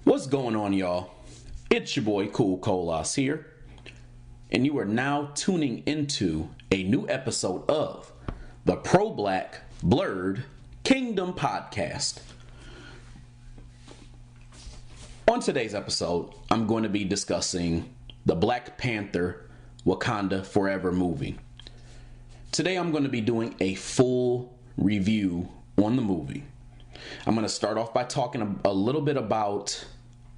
What's going on, y'all? It's your boy Cool Colas here, and you are now tuning into a new episode of the Pro-Black Blurred Kingdom Podcast. On today's episode, I'm going to be discussing the Black Panther Wakanda Forever movie. Today I'm going to be doing a full review on the movie. I'm going to start off by talking a little bit about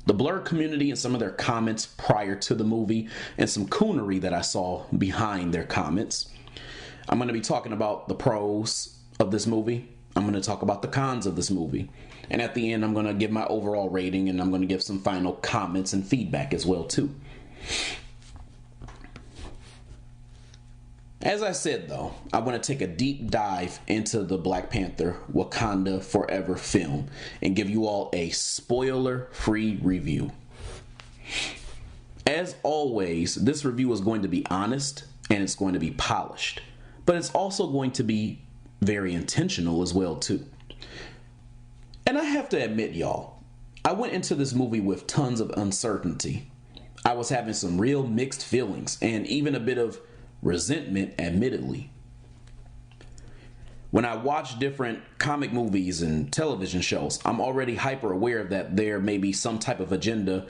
the Blur community and some of their comments prior to the movie and some coonery that I saw behind their comments. I'm going to be talking about the pros of this movie. I'm going to talk about the cons of this movie. And at the end, I'm going to give my overall rating, and I'm going to give some final comments and feedback as well, too. As I said, though, I want to take a deep dive into the Black Panther Wakanda Forever film and give you all a spoiler-free review. As always, this review is going to be honest and it's going to be polished, but it's also going to be very intentional as well, too. And I have to admit, y'all, I went into this movie with tons of uncertainty. I was having some real mixed feelings and even a bit of resentment, admittedly. When I watch different comic movies and television shows, I'm already hyper aware that there may be some type of agenda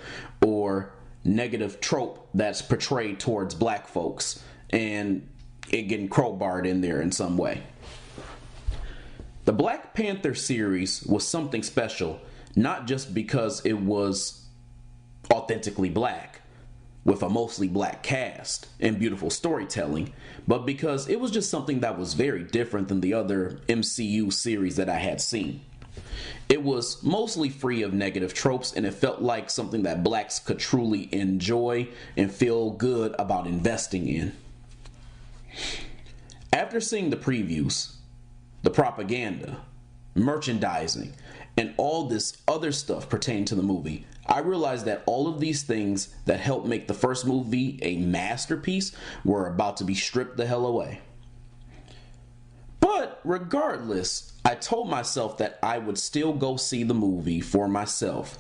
or negative trope that's portrayed towards black folks and it getting crowbarred in there in some way. The Black Panther series was something special, not just because it was authentically black, with a mostly black cast and beautiful storytelling, but because it was just something that was very different than the other MCU series that I had seen. It was mostly free of negative tropes, and it felt like something that blacks could truly enjoy and feel good about investing in. After seeing the previews, the propaganda, merchandising, and all this other stuff pertaining to the movie, I realized that all of these things that helped make the first movie a masterpiece were about to be stripped the hell away. But regardless, I told myself that I would still go see the movie for myself,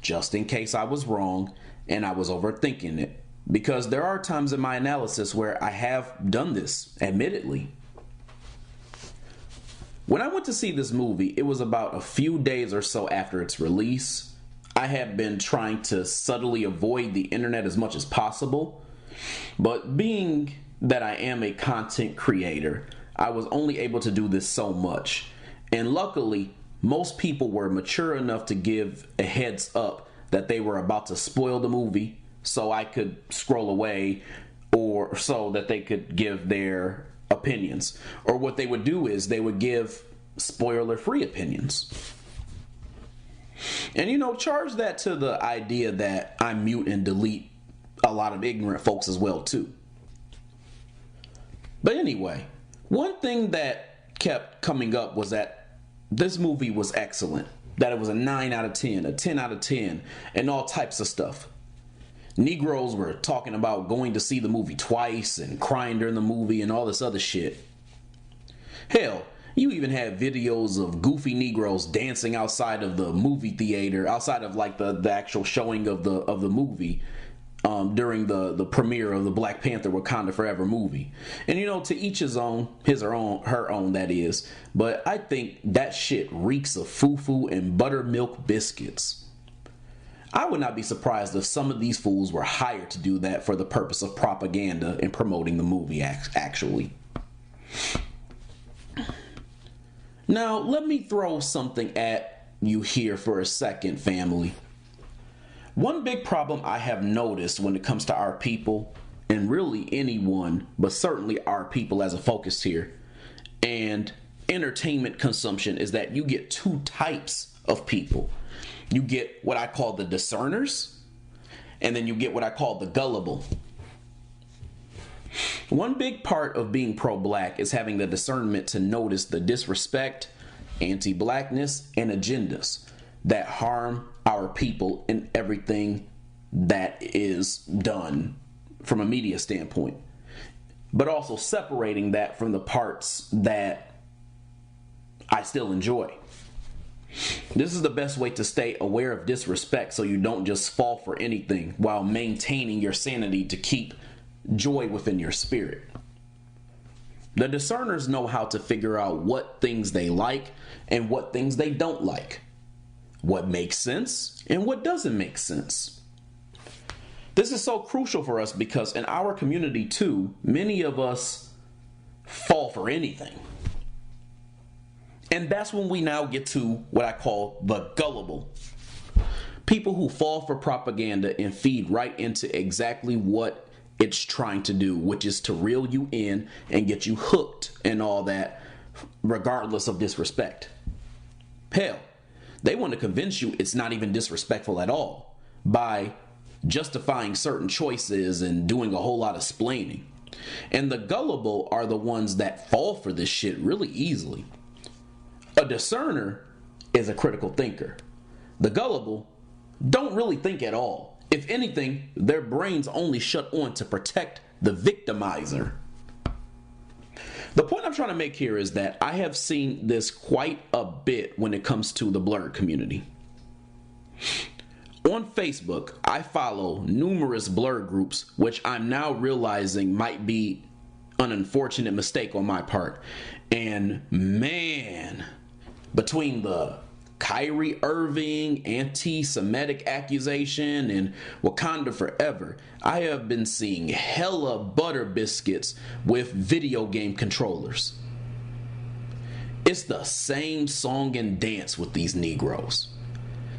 just in case I was wrong and I was overthinking it, because there are times in my analysis where I have done this, admittedly. When I went to see this movie, it was about a few days or so after its release. I had been trying to subtly avoid the internet as much as possible, but being that I am a content creator, I was only able to do this so much. And luckily, most people were mature enough to give a heads up that they were about to spoil the movie, so I could scroll away, or so that they could give their opinions. Or what they would do is they would give spoiler-free opinions. And charge that to the idea that I mute and delete a lot of ignorant folks as well too. But anyway, one thing that kept coming up was that this movie was excellent. That it was a 9 out of 10, a 10 out of 10, and all types of stuff. Negroes were talking about going to see the movie twice and crying during the movie and all this other shit. Hell, you even had videos of goofy Negroes dancing outside of the movie theater, outside of like the actual showing of the movie during the premiere of the Black Panther Wakanda Forever movie. And to each his own, her own, that is. But I think that shit reeks of fufu and buttermilk biscuits. I would not be surprised if some of these fools were hired to do that for the purpose of propaganda and promoting the movie, actually. Now, let me throw something at you here for a second, family. One big problem I have noticed when it comes to our people, and really anyone, but certainly our people as a focus here, and entertainment consumption, is that you get two types of people. You get what I call the discerners, and then you get what I call the gullible. One big part of being pro-black is having the discernment to notice the disrespect, anti-blackness, and agendas that harm our people in everything that is done from a media standpoint, but also separating that from the parts that I still enjoy. This is the best way to stay aware of disrespect so you don't just fall for anything while maintaining your sanity to keep joy within your spirit. The discerners know how to figure out what things they like and what things they don't like, what makes sense and what doesn't make sense. This is so crucial for us because in our community too, many of us fall for anything. And that's when we now get to what I call the gullible. People who fall for propaganda and feed right into exactly what it's trying to do, which is to reel you in and get you hooked and all that, regardless of disrespect. Hell, they want to convince you it's not even disrespectful at all by justifying certain choices and doing a whole lot of splaining. And the gullible are the ones that fall for this shit really easily. A discerner is a critical thinker. The gullible don't really think at all. If anything, their brains only shut on to protect the victimizer. The point I'm trying to make here is that I have seen this quite a bit when it comes to the blurred community. On Facebook, I follow numerous blurred groups, which I'm now realizing might be an unfortunate mistake on my part. And man, between the Kyrie Irving anti-Semitic accusation and Wakanda Forever, I have been seeing hella butter biscuits with video game controllers. It's the same song and dance with these Negroes.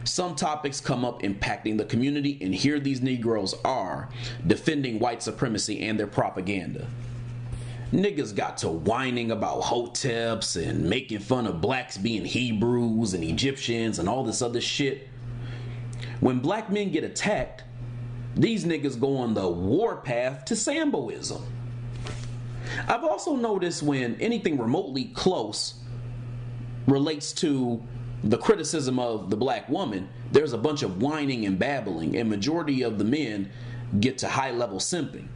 Some topics come up impacting the community, and here these Negroes are defending white supremacy and their propaganda. Niggas got to whining about hoteps and making fun of blacks being Hebrews and Egyptians and all this other shit. When black men get attacked, these niggas go on the warpath to Samboism. I've also noticed when anything remotely close relates to the criticism of the black woman, there's a bunch of whining and babbling, and majority of the men get to high-level simping.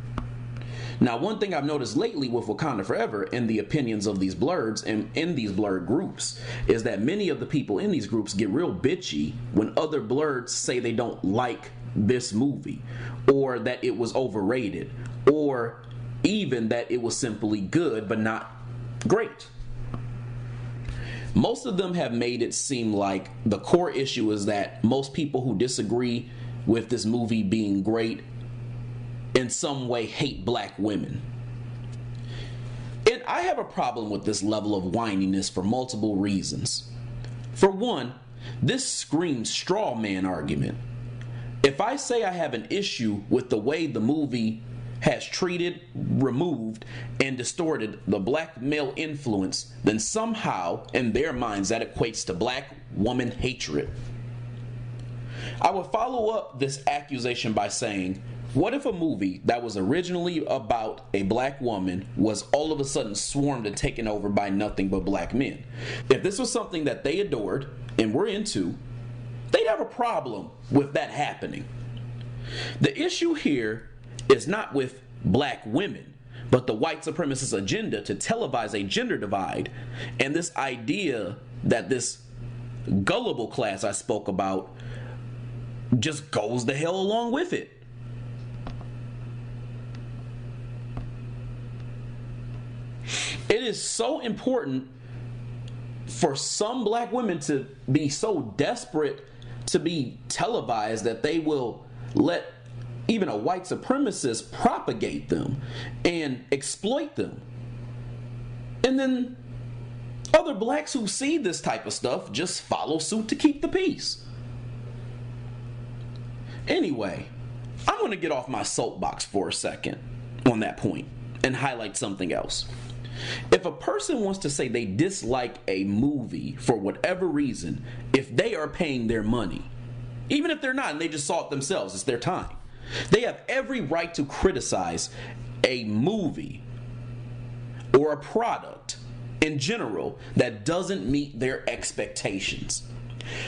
Now, one thing I've noticed lately with Wakanda Forever and the opinions of these blurs and in these blurred groups is that many of the people in these groups get real bitchy when other blurs say they don't like this movie, or that it was overrated, or even that it was simply good but not great. Most of them have made it seem like the core issue is that most people who disagree with this movie being great in some way hate black women. And I have a problem with this level of whininess for multiple reasons. For one, this screams straw man argument. If I say I have an issue with the way the movie has treated, removed, and distorted the black male influence, then somehow, in their minds, that equates to black woman hatred. I would follow up this accusation by saying, what if a movie that was originally about a black woman was all of a sudden swarmed and taken over by nothing but black men? If this was something that they adored and were into, they'd have a problem with that happening. The issue here is not with black women, but the white supremacist agenda to televise a gender divide and this idea that this gullible class I spoke about just goes the hell along with it. It is so important for some black women to be so desperate to be televised that they will let even a white supremacist propagate them and exploit them. And then other blacks who see this type of stuff just follow suit to keep the peace. Anyway, I'm going to get off my soapbox for a second on that point and highlight something else. If a person wants to say they dislike a movie for whatever reason, if they are paying their money, even if they're not and they just saw it themselves, it's their time, they have every right to criticize a movie or a product in general that doesn't meet their expectations.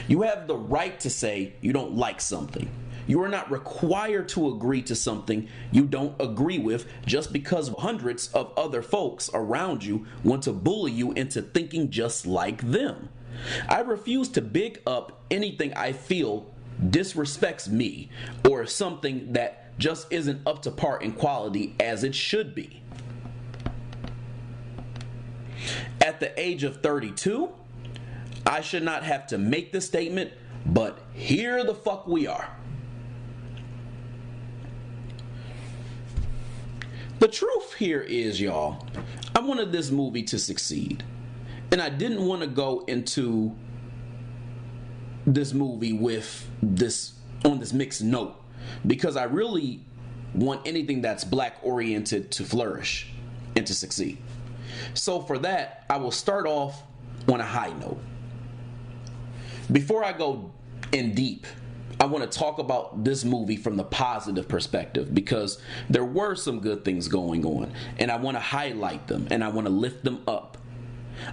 You have the right to say you don't like something. You are not required to agree to something you don't agree with just because hundreds of other folks around you want to bully you into thinking just like them. I refuse to big up anything I feel disrespects me or something that just isn't up to par in quality as it should be. At the age of 32, I should not have to make this statement, but here the fuck we are. The truth here is, y'all, I wanted this movie to succeed. And I didn't want to go into this movie with this on this mixed note, because I really want anything that's black oriented to flourish and to succeed. So for that, I will start off on a high note. Before I go in deep, I want to talk about this movie from the positive perspective, because there were some good things going on, and I want to highlight them and I want to lift them up.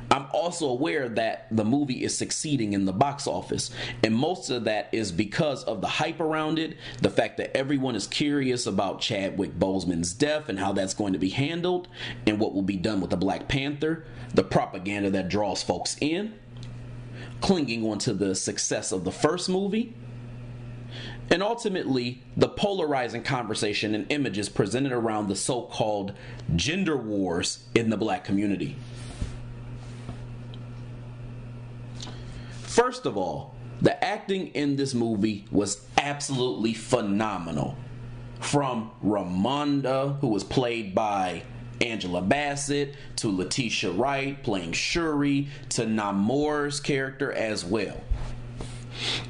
I'm also aware that the movie is succeeding in the box office, and most of that is because of the hype around it, the fact that everyone is curious about Chadwick Boseman's death and how that's going to be handled, and what will be done with the Black Panther, the propaganda that draws folks in, clinging onto the success of the first movie, and ultimately the polarizing conversation and images presented around the so-called gender wars in the black community. First of all, the acting in this movie was absolutely phenomenal. From Ramonda, who was played by Angela Bassett, to Letitia Wright playing Shuri, to Namor's character as well.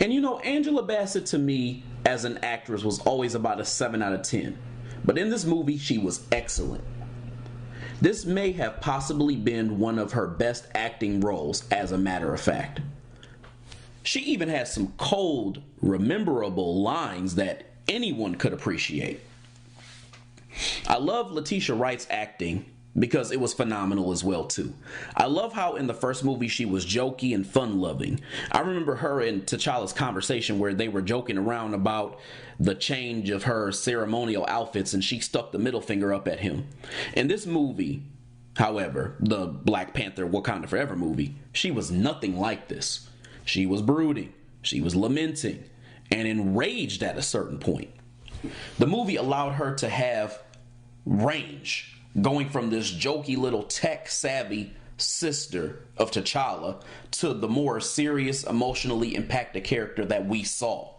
And you know, Angela Bassett to me as an actress was always about a 7 out of 10. But in this movie, she was excellent. This may have possibly been one of her best acting roles, as a matter of fact. She even has some cold, rememberable lines that anyone could appreciate. I love Letitia Wright's acting because it was phenomenal as well too. I love how in the first movie she was jokey and fun-loving. I remember her and T'Challa's conversation where they were joking around about the change of her ceremonial outfits, and she stuck the middle finger up at him. In this movie, however, the Black Panther Wakanda Forever movie, she was nothing like this. She was brooding, she was lamenting, and enraged at a certain point. The movie allowed her to have range, going from this jokey little tech-savvy sister of T'Challa to the more serious, emotionally impacted character that we saw.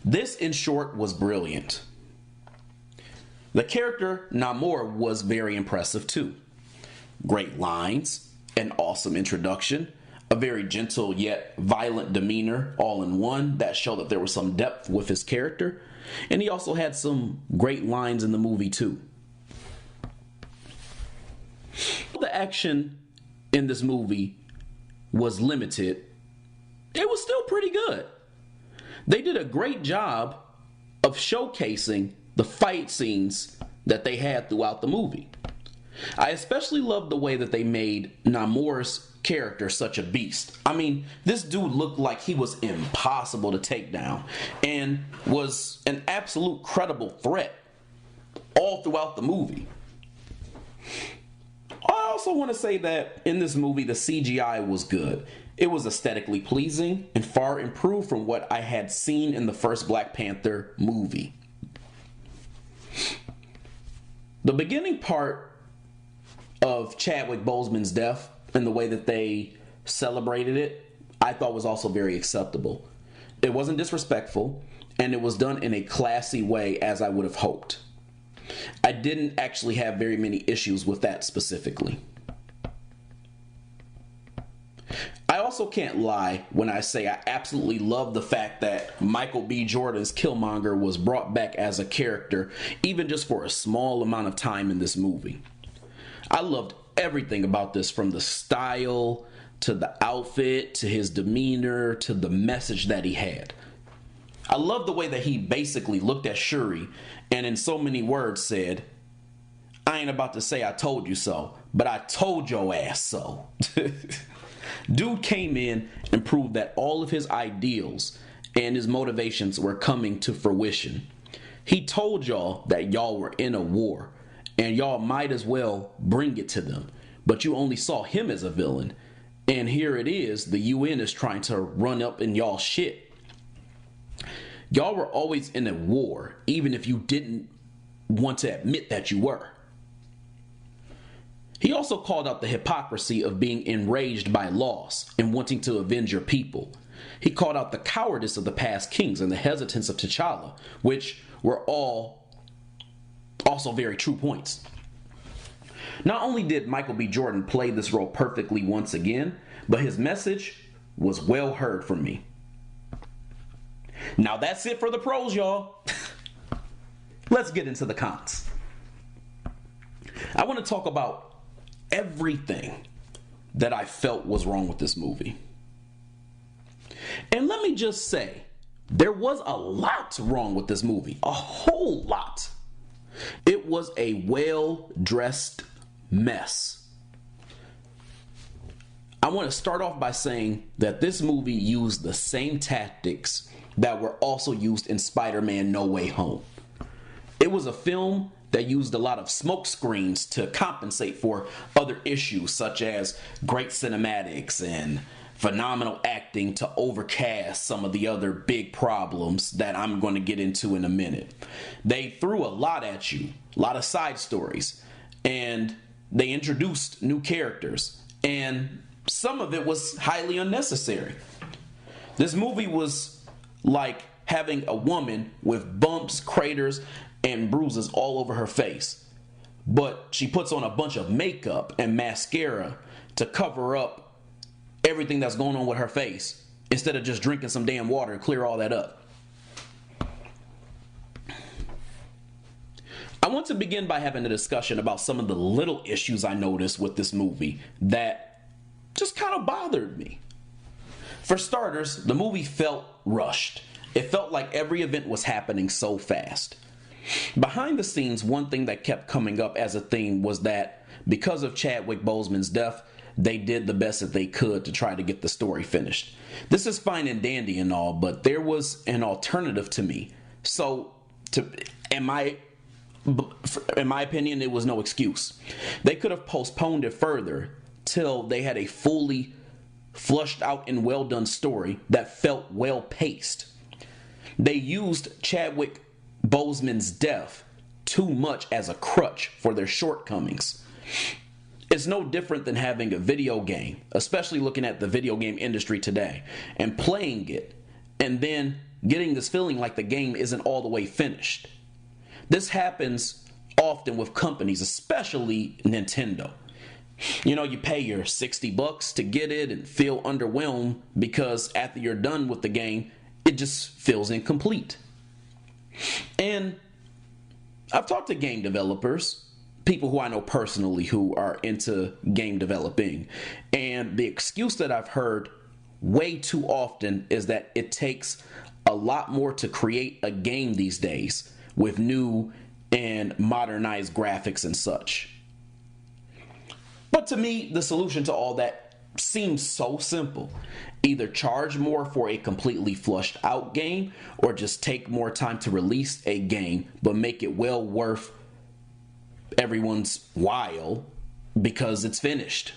This, in short, was brilliant. The character Namor was very impressive too. Great lines, an awesome introduction, a very gentle yet violent demeanor all in one that showed that there was some depth with his character. And he also had some great lines in the movie too. The action in this movie was limited. It was still pretty good. They did a great job of showcasing the fight scenes that they had throughout the movie. I especially loved the way that they made Namor's character such a beast. I mean, this dude looked like he was impossible to take down and was an absolute credible threat all throughout the movie. I also want to say that in this movie, the CGI was good. It was aesthetically pleasing and far improved from what I had seen in the first Black Panther movie. The beginning part of Chadwick Boseman's death and the way that they celebrated it, I thought was also very acceptable. It wasn't disrespectful, and it was done in a classy way, as I would have hoped. I didn't actually have very many issues with that specifically. I also can't lie when I say I absolutely love the fact that Michael B. Jordan's Killmonger was brought back as a character, even just for a small amount of time in this movie. I loved everything about this, from the style to the outfit to his demeanor to the message that he had. I love the way that he basically looked at Shuri and in so many words said, "I ain't about to say I told you so, but I told your ass so." Dude came in and proved that all of his ideals and his motivations were coming to fruition. He told y'all that y'all were in a war and y'all might as well bring it to them, but you only saw him as a villain, And here it is, the UN is trying to run up in y'all shit. Y'all were always in a war, even if you didn't want to admit that you were. He also called out the hypocrisy of being enraged by loss and wanting to avenge your people. He called out the cowardice of the past kings and the hesitance of T'Challa, which were all also very true points. Not only did Michael B. Jordan play this role perfectly once again, but his message was well heard from me. Now that's it for the pros, y'all. Let's get into the cons. I want to talk about everything that I felt was wrong with this movie. And let me just say, there was a lot wrong with this movie. A whole lot. It was a well-dressed mess. I want to start off by saying that this movie used the same tactics that were also used in Spider-Man No Way Home. It was a film that used a lot of smoke screens to compensate for other issues such as great cinematics and phenomenal acting to overcast some of the other big problems that I'm going to get into in a minute. They threw a lot at you, a lot of side stories, and they introduced new characters, and some of it was highly unnecessary. This movie was like having a woman with bumps, craters, and bruises all over her face, but she puts on a bunch of makeup and mascara to cover up everything that's going on with her face instead of just drinking some damn water to clear all that up. I want to begin by having a discussion about some of the little issues I noticed with this movie that just kind of bothered me. For starters, the movie felt rushed. It felt like every event was happening so fast. Behind the scenes, one thing that kept coming up as a theme was that because of Chadwick Boseman's death, they did the best that they could to try to get the story finished. This is fine and dandy and all, but there was an alternative to me. So, in my opinion, it was no excuse. They could have postponed it further till they had a fully flushed out and well done story that felt well paced. They used Chadwick Boseman's death too much as a crutch for their shortcomings. It's no different than having a video game, especially looking at the video game industry today, and playing it, and then getting this feeling like the game isn't all the way finished. This happens often with companies, especially Nintendo. You know, you pay your $60 to get it and feel underwhelmed because after you're done with the game, it just feels incomplete. And I've talked to game developers, people who I know personally who are into game developing, and the excuse that I've heard way too often is that it takes a lot more to create a game these days with new and modernized graphics and such. But to me, the solution to all that seems so simple. Either charge more for a completely flushed out game, or just take more time to release a game, but make it well worth everyone's while because it's finished.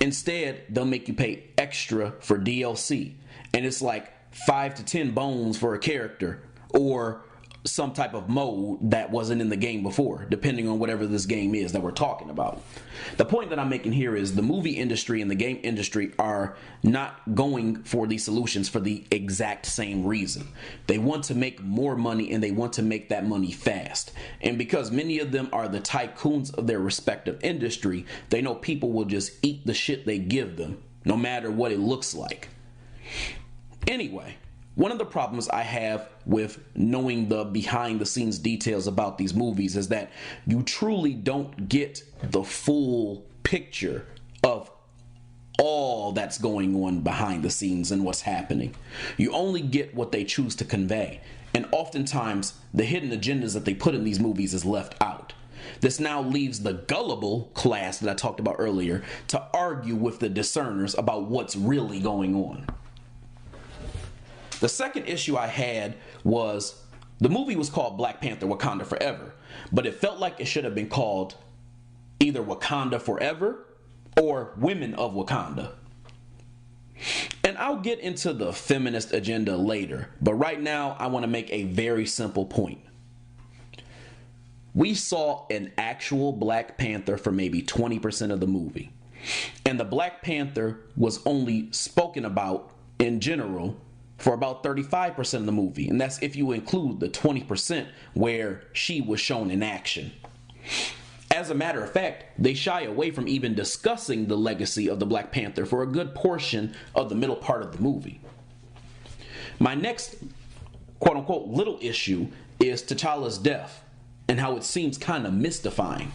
Instead, they'll make you pay extra for DLC, and it's like 5 to 10 bones for a character, or some type of mode that wasn't in the game before, depending on whatever this game is that we're talking about. The point that I'm making here is the movie industry and the game industry are not going for these solutions for the exact same reason. They want to make more money, and they want to make that money fast. And because many of them are the tycoons of their respective industry, they know people will just eat the shit they give them, no matter what it looks like. Anyway, one of the problems I have with knowing the behind the scenes details about these movies is that you truly don't get the full picture of all that's going on behind the scenes and what's happening. You only get what they choose to convey. And oftentimes the hidden agendas that they put in these movies is left out. This now leaves the gullible class that I talked about earlier to argue with the discerners about what's really going on. The second issue I had was the movie was called Black Panther Wakanda Forever, but it felt like it should have been called either Wakanda Forever or women of Wakanda. And I'll get into the feminist agenda later, but right now I want to make a very simple point. We saw an actual Black Panther for maybe 20% of the movie. And the Black Panther was only spoken about in general for about 35% of the movie. And that's if you include the 20% where she was shown in action. As a matter of fact, they shy away from even discussing the legacy of the Black Panther for a good portion of the middle part of the movie. My next quote-unquote little issue is T'Challa's death and how it seems kind of mystifying.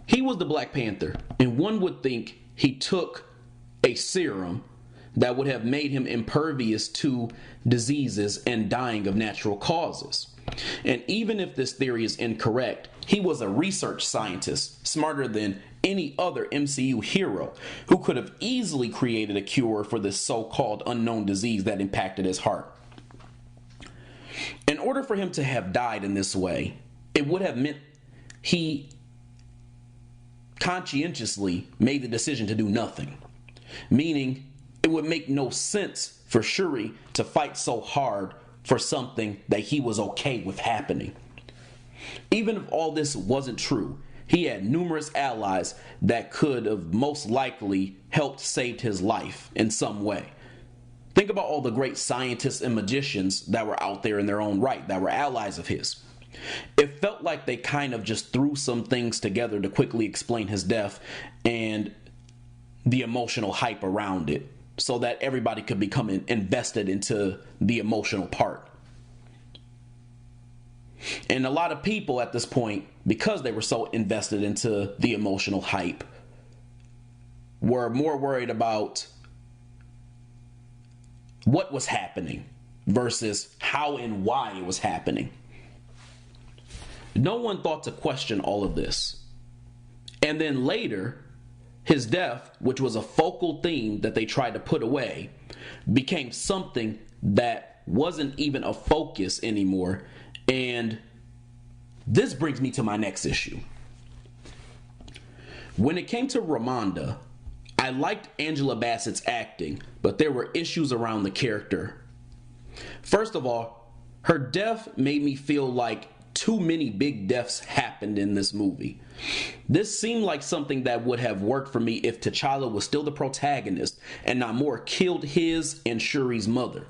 He was the Black Panther, and one would think he took a serum that would have made him impervious to diseases and dying of natural causes. And even if this theory is incorrect, he was a research scientist, smarter than any other MCU hero, who could have easily created a cure for this so-called unknown disease that impacted his heart. In order for him to have died in this way, it would have meant he conscientiously made the decision to do nothing. Meaning, it would make no sense for Shuri to fight so hard for something that he was okay with happening. Even if all this wasn't true, he had numerous allies that could have most likely helped save his life in some way. Think about all the great scientists and magicians that were out there in their own right, that were allies of his. It felt like they kind of just threw some things together to quickly explain his death and the emotional hype around it, so that everybody could become invested into the emotional part. And a lot of people at this point, because they were so invested into the emotional hype, were more worried about what was happening versus how and why it was happening. No one thought to question all of this. And then later, his death, which was a focal theme that they tried to put away, became something that wasn't even a focus anymore. And this brings me to my next issue. When it came to Ramonda, I liked Angela Bassett's acting, but there were issues around the character. First of all, her death made me feel like too many big deaths happened in this movie. This seemed like something that would have worked for me if T'Challa was still the protagonist and Namor killed his and Shuri's mother.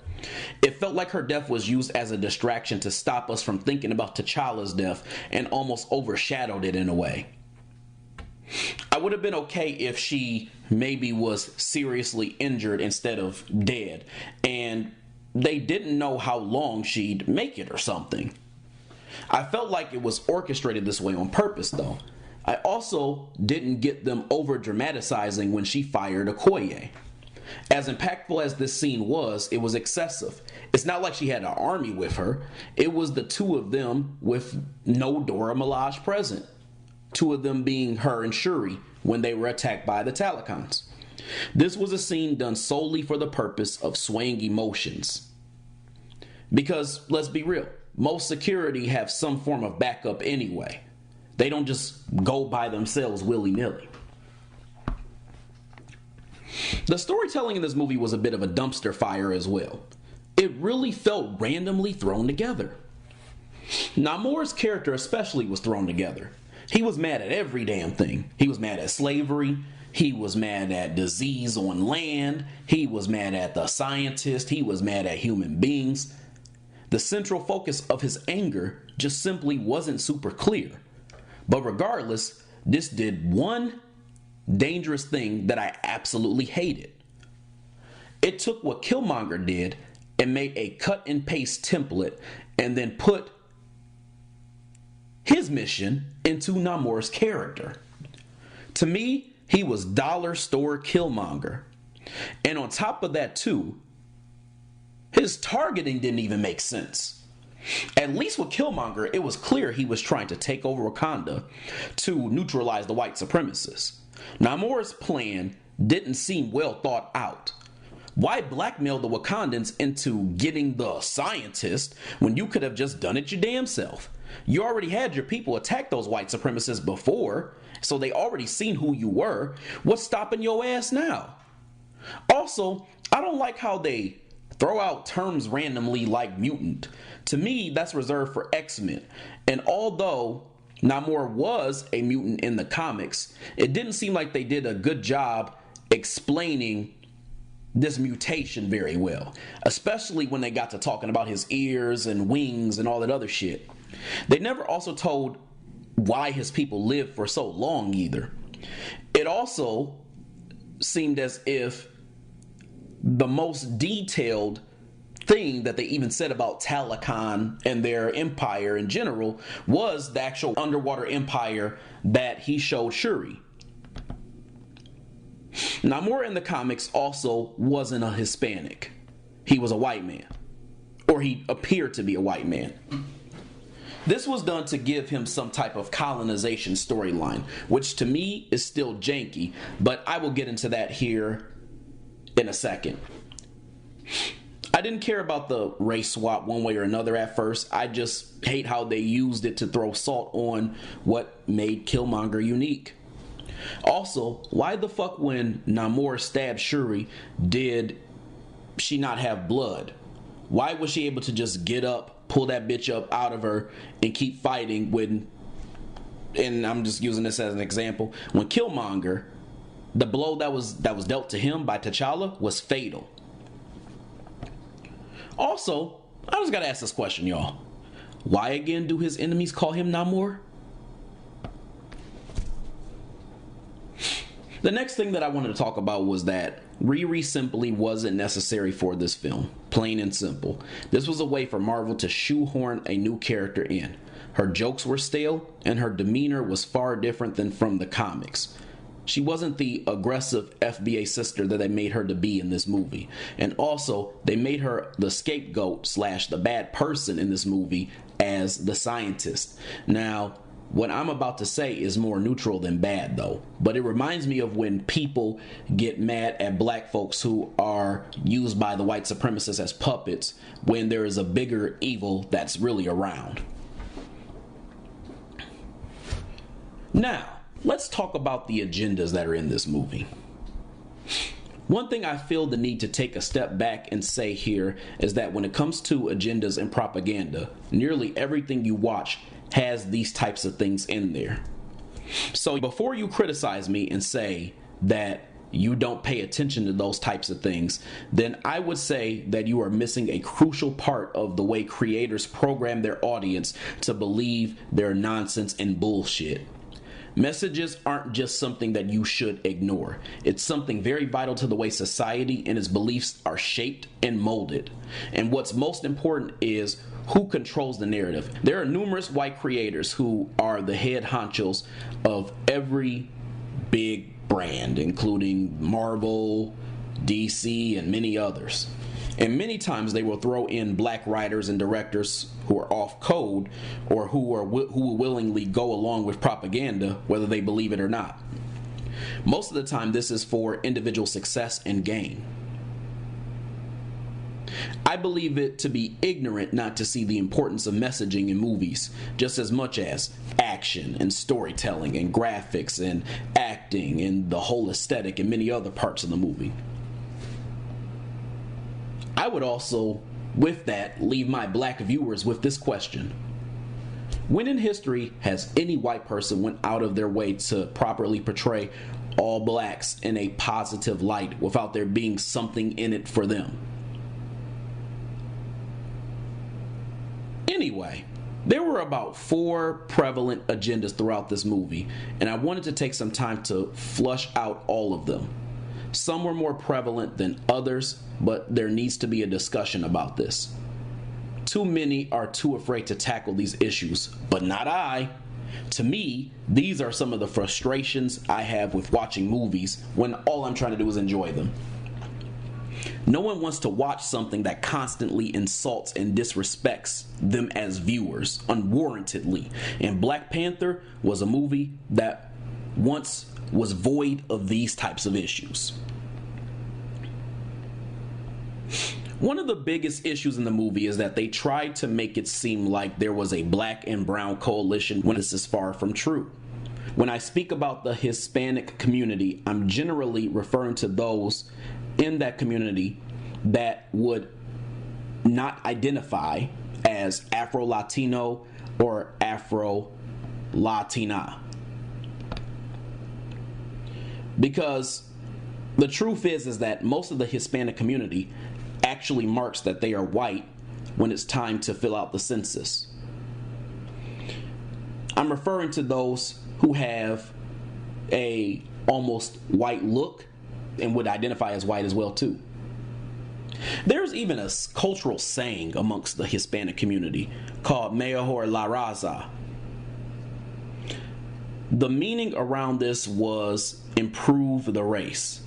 It felt like her death was used as a distraction to stop us from thinking about T'Challa's death and almost overshadowed it in a way. I would have been okay if she maybe was seriously injured instead of dead, and they didn't know how long she'd make it or something. I felt like it was orchestrated this way on purpose, though. I also didn't get them over dramatizing when she fired Okoye. As impactful as this scene was, it was excessive. It's not like she had an army with her. It was the two of them with no Dora Milaje present. Two of them being her and Shuri when they were attacked by the Talakans. This was a scene done solely for the purpose of swaying emotions. Because, let's be real, most security have some form of backup anyway. They don't just go by themselves willy-nilly. The storytelling in this movie was a bit of a dumpster fire as well. It really felt randomly thrown together. Namor's character especially was thrown together. He was mad at every damn thing. He was mad at slavery. He was mad at disease on land. He was mad at the scientists. He was mad at human beings. The central focus of his anger just simply wasn't super clear. But regardless, this did one dangerous thing that I absolutely hated. It took what Killmonger did and made a cut and paste template and then put his mission into Namor's character. To me, he was dollar store Killmonger. And on top of that too, his targeting didn't even make sense. At least with Killmonger, it was clear he was trying to take over Wakanda to neutralize the white supremacists. Namor's plan didn't seem well thought out. Why blackmail the Wakandans into getting the scientist when you could have just done it your damn self? You already had your people attack those white supremacists before, so they already seen who you were. What's stopping your ass now? Also, I don't like how they throw out terms randomly like mutant. To me, that's reserved for X-Men. And although Namor was a mutant in the comics, it didn't seem like they did a good job explaining this mutation very well, especially when they got to talking about his ears and wings and all that other shit. They never also told why his people lived for so long either. It also seemed as if the most detailed thing that they even said about Talokan and their empire in general was the actual underwater empire that he showed Shuri. Namor in the comics also wasn't a Hispanic. He was a white man. Or he appeared to be a white man. This was done to give him some type of colonization storyline, which to me is still janky, but I will get into that here in a second. I didn't care about the race swap one way or another at first. I just hate how they used it to throw salt on what made Killmonger unique. Also, why the fuck when Namor stabbed Shuri did she not have blood? Why was she able to just get up, pull that bitch up out of her, and keep fighting when, and I'm just using this as an example, when Killmonger, the blow that was dealt to him by T'Challa was fatal. Also, I just gotta ask this question, y'all. Why again do his enemies call him Namor? The next thing that I wanted to talk about was that Riri simply wasn't necessary for this film. Plain and simple. This was a way for Marvel to shoehorn a new character in. Her jokes were stale, and her demeanor was far different than from the comics. She wasn't the aggressive FBA sister that they made her to be in this movie. And also, they made her the scapegoat / the bad person in this movie as the scientist. Now, what I'm about to say is more neutral than bad though, but it reminds me of when people get mad at black folks who are used by the white supremacists as puppets when there is a bigger evil that's really around. Now, let's talk about the agendas that are in this movie. One thing I feel the need to take a step back and say here is that when it comes to agendas and propaganda, nearly everything you watch has these types of things in there. So before you criticize me and say that you don't pay attention to those types of things, then I would say that you are missing a crucial part of the way creators program their audience to believe their nonsense and bullshit. Messages aren't just something that you should ignore. It's something very vital to the way society and its beliefs are shaped and molded. And what's most important is who controls the narrative. There are numerous white creators who are the head honchos of every big brand, including Marvel, DC, and many others. And many times they will throw in black writers and directors who are off code or who will willingly go along with propaganda, whether they believe it or not. Most of the time, this is for individual success and gain. I believe it to be ignorant not to see the importance of messaging in movies just as much as action and storytelling and graphics and acting and the whole aesthetic and many other parts of the movie. I would also, with that, leave my black viewers with this question. When in history has any white person went out of their way to properly portray all blacks in a positive light without there being something in it for them? Anyway, there were about 4 prevalent agendas throughout this movie, and I wanted to take some time to flush out all of them. Some were more prevalent than others, but there needs to be a discussion about this. Too many are too afraid to tackle these issues, but not I. To me, these are some of the frustrations I have with watching movies when all I'm trying to do is enjoy them. No one wants to watch something that constantly insults and disrespects them as viewers unwarrantedly. And Black Panther was a movie that once was void of these types of issues. One of the biggest issues in the movie is that they tried to make it seem like there was a black and brown coalition when this is far from true. When I speak about the Hispanic community, I'm generally referring to those in that community that would not identify as Afro-Latino or Afro-Latina. Because the truth is that most of the Hispanic community actually marks that they are white when it's time to fill out the census. I'm referring to those who have a almost white look and would identify as white as well too. There's even a cultural saying amongst the Hispanic community called Mejor la raza. The meaning around this was improve the race.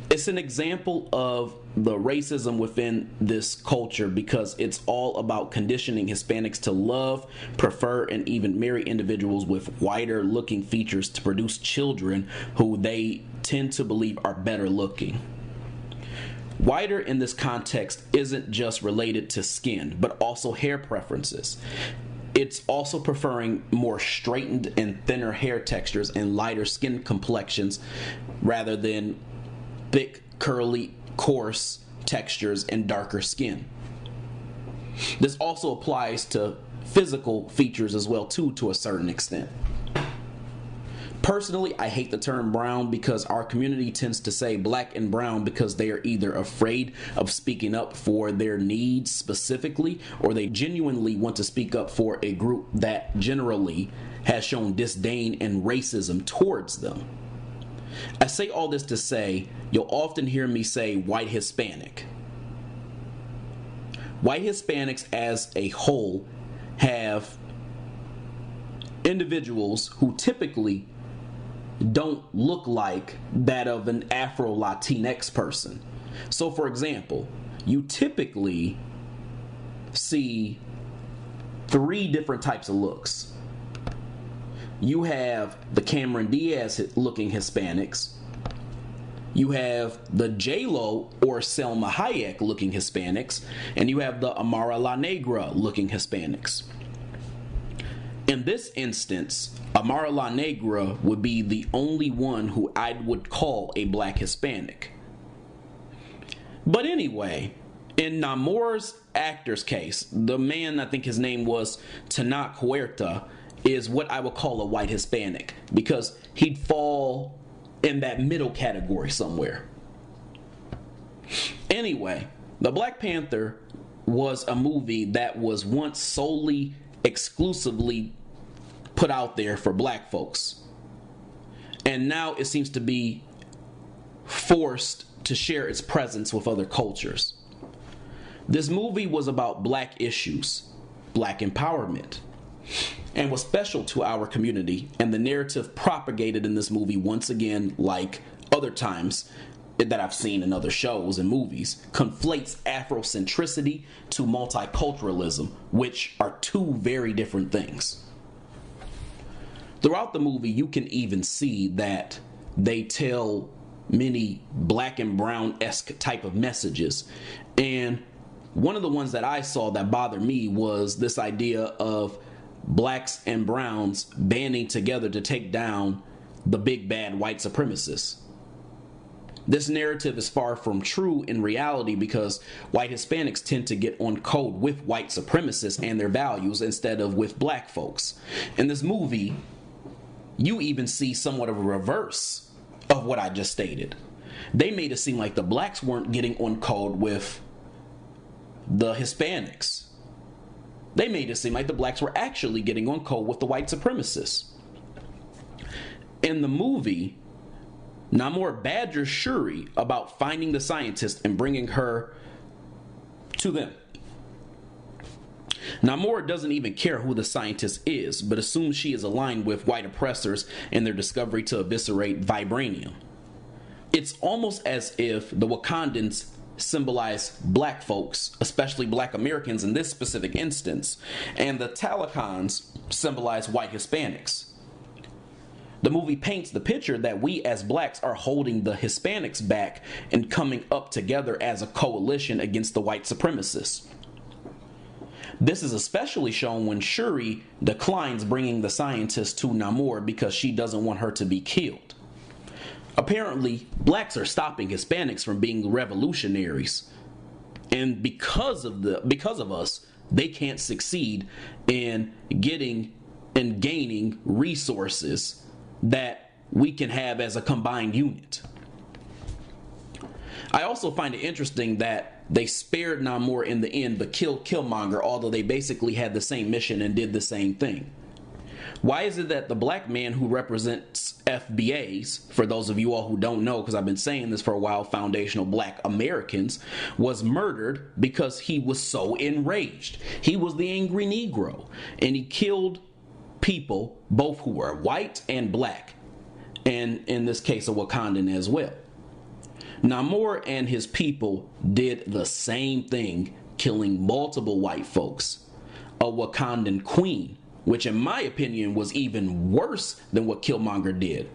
It's an example of the racism within this culture because it's all about conditioning Hispanics to love, prefer, and even marry individuals with whiter looking features to produce children who they tend to believe are better looking. Whiter in this context isn't just related to skin, but also hair preferences. It's also preferring more straightened and thinner hair textures and lighter skin complexions rather than thick, curly, coarse textures and darker skin. This also applies to physical features as well too, to a certain extent. Personally, I hate the term brown because our community tends to say black and brown because they are either afraid of speaking up for their needs specifically, or they genuinely want to speak up for a group that generally has shown disdain and racism towards them. I say all this to say, you'll often hear me say white Hispanic. White Hispanics as a whole have individuals who typically don't look like that of an Afro-Latinx person. So for example, you typically see 3 different types of looks. You have the Cameron Diaz looking Hispanics. You have the J-Lo or Selma Hayek looking Hispanics. And you have the Amara La Negra looking Hispanics. In this instance, Amara La Negra would be the only one who I would call a black Hispanic. But anyway, in Namor's actor's case, the man, I think his name was Tenoch Huerta, is what I would call a white Hispanic because he'd fall in that middle category somewhere. Anyway, the Black Panther was a movie that was once solely, exclusively put out there for black folks. And now it seems to be forced to share its presence with other cultures. This movie was about black issues, black empowerment, and was special to our community, and the narrative propagated in this movie, once again, like other times that I've seen in other shows and movies, conflates Afrocentricity to multiculturalism, which are 2 very different things. Throughout the movie, you can even see that they tell many black and brown-esque type of messages, and one of the ones that I saw that bothered me was this idea of blacks and browns banding together to take down the big bad white supremacists. This narrative is far from true in reality because white Hispanics tend to get on code with white supremacists and their values instead of with black folks. In this movie, you even see somewhat of a reverse of what I just stated. They made it seem like the blacks weren't getting on code with the Hispanics. They made it seem like the blacks were actually getting on code with the white supremacists. In the movie, Namor badgers Shuri about finding the scientist and bringing her to them. Namor doesn't even care who the scientist is, but assumes she is aligned with white oppressors in their discovery to eviscerate vibranium. It's almost as if the Wakandans symbolize black folks, especially black Americans in this specific instance, and the Talakans symbolize white Hispanics. The movie paints the picture that we as blacks are holding the Hispanics back and coming up together as a coalition against the white supremacists. This is especially shown when Shuri declines bringing the scientist to Namor because she doesn't want her to be killed. Apparently, blacks are stopping Hispanics from being revolutionaries. And because of us, they can't succeed in getting and gaining resources that we can have as a combined unit. I also find it interesting that they spared Namor in the end but killed Killmonger, although they basically had the same mission and did the same thing. Why is it that the black man who represents FBAs, for those of you all who don't know, because I've been saying this for a while, foundational black Americans, was murdered because he was so enraged? He was the angry Negro, and he killed people, both who were white and black, and in this case a Wakandan as well. Namor and his people did the same thing, killing multiple white folks, a Wakandan queen, which in my opinion was even worse than what Killmonger did.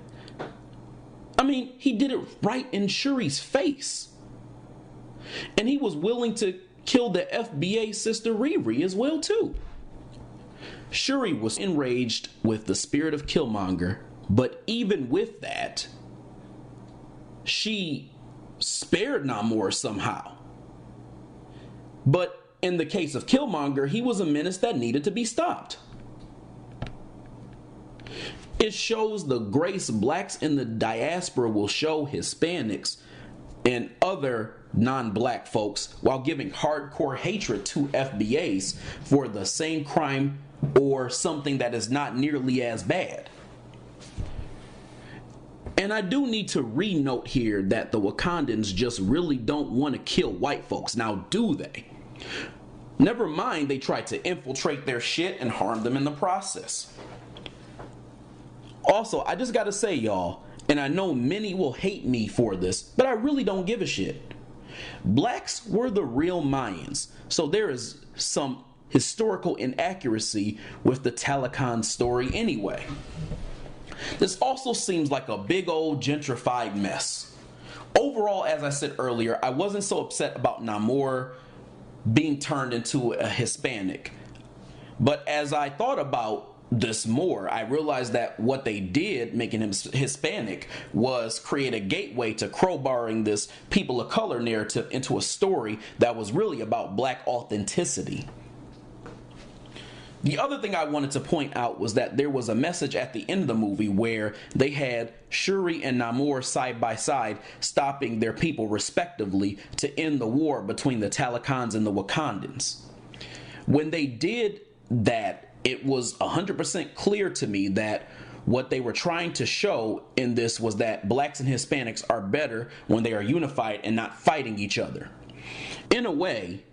I mean, he did it right in Shuri's face. And he was willing to kill the FBA sister Riri as well too. Shuri was enraged with the spirit of Killmonger, but even with that, she spared Namor somehow. But in the case of Killmonger, he was a menace that needed to be stopped. It shows the grace blacks in the diaspora will show Hispanics and other non-black folks while giving hardcore hatred to FBAs for the same crime or something that is not nearly as bad. And I do need to re-note here that the Wakandans just really don't want to kill white folks. Now, do they? Never mind, they tried to infiltrate their shit and harm them in the process. Also, I just gotta say, y'all, and I know many will hate me for this, but I really don't give a shit. Blacks were the real Mayans, so there is some historical inaccuracy with the Talokan story anyway. This also seems like a big old gentrified mess. Overall, as I said earlier, I wasn't so upset about Namor being turned into a Hispanic. But as I thought about this more, I realized that what they did, making him Hispanic, was create a gateway to crowbarring this people of color narrative into a story that was really about black authenticity. The other thing I wanted to point out was that there was a message at the end of the movie where they had Shuri and Namor side by side stopping their people respectively to end the war between the Talokans and the Wakandans. When they did that, it was 100% clear to me that what they were trying to show in this was that blacks and Hispanics are better when they are unified and not fighting each other. In a way,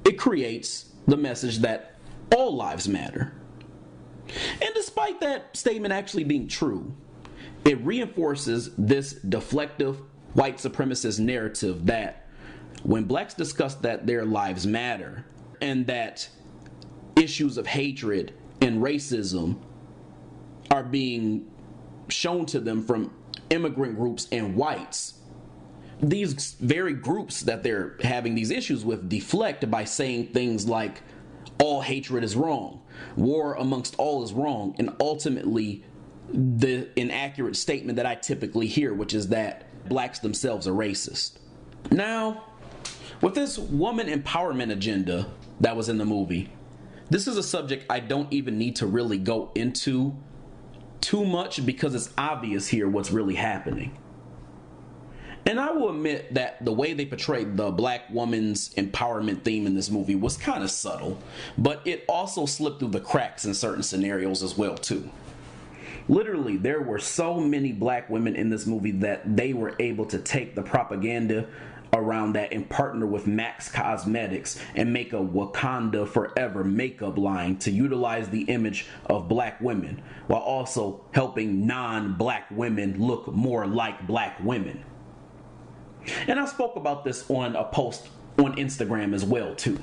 it creates the message that all lives matter. And despite that statement actually being true, it reinforces this deflective white supremacist narrative that when blacks discuss that their lives matter and that issues of hatred and racism are being shown to them from immigrant groups and whites, these very groups that they're having these issues with deflect by saying things like all hatred is wrong, war amongst all is wrong, and ultimately the inaccurate statement that I typically hear, which is that blacks themselves are racist. Now, with this woman empowerment agenda that was in the movie, this is a subject I don't even need to really go into too much because it's obvious here what's really happening. And I will admit that the way they portrayed the black woman's empowerment theme in this movie was kind of subtle, but it also slipped through the cracks in certain scenarios as well too. Literally, there were so many black women in this movie that they were able to take the propaganda around that and partner with Max Cosmetics and make a Wakanda Forever makeup line to utilize the image of black women while also helping non-black women look more like black women. And I spoke about this on a post on Instagram as well too.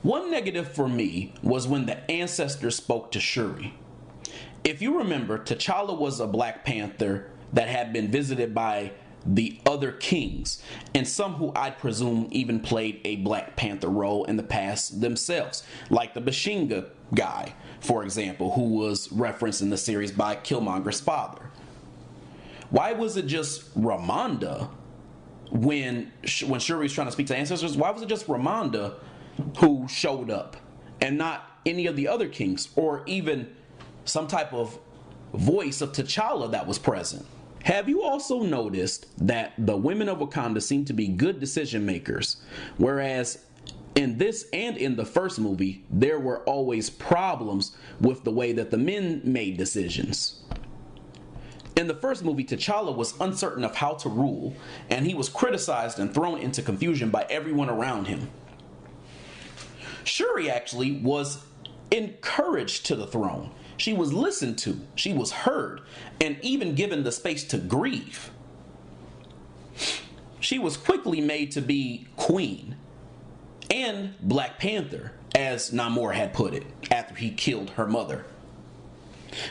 One negative for me was when the ancestors spoke to Shuri. If you remember, T'Challa was a Black Panther that had been visited by the other kings, and some who I'd presume even played a Black Panther role in the past themselves, like the Bashinga guy, for example, who was referenced in the series by Killmonger's father. Why was it just Ramonda when Shuri was trying to speak to ancestors? Why was it just Ramonda who showed up and not any of the other kings, or even some type of voice of T'Challa that was present? Have you also noticed that the women of Wakanda seem to be good decision makers, whereas in this and in the first movie, there were always problems with the way that the men made decisions? In the first movie, T'Challa was uncertain of how to rule, and he was criticized and thrown into confusion by everyone around him. Shuri actually was encouraged to the throne. She was listened to, she was heard, and even given the space to grieve. She was quickly made to be queen and Black Panther, as Namor had put it, after he killed her mother.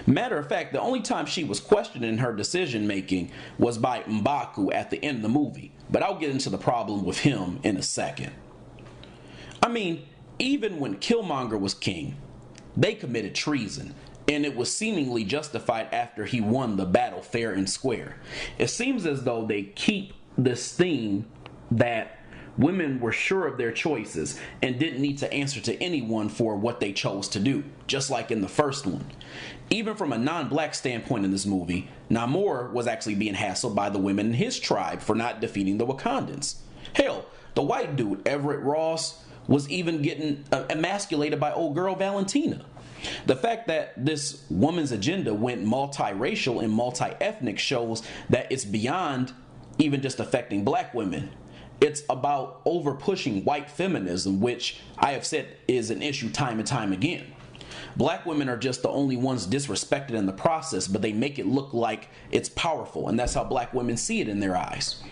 Matter of fact, the only time she was questioned in her decision making was by M'Baku at the end of the movie, but I'll get into the problem with him in a second. I mean, even when Killmonger was king, they committed treason, and it was seemingly justified after he won the battle fair and square. It seems as though they keep this theme that women were sure of their choices and didn't need to answer to anyone for what they chose to do, just like in the first one. Even from a non-black standpoint in this movie, Namor was actually being hassled by the women in his tribe for not defeating the Wakandans. Hell, the white dude, Everett Ross, was even getting emasculated by old girl Valentina. The fact that this woman's agenda went multiracial and multi-ethnic shows that it's beyond even just affecting black women. It's about over-pushing white feminism, which I have said is an issue time and time again. Black women are just the only ones disrespected in the process, but they make it look like it's powerful, and that's how black women see it in their eyes.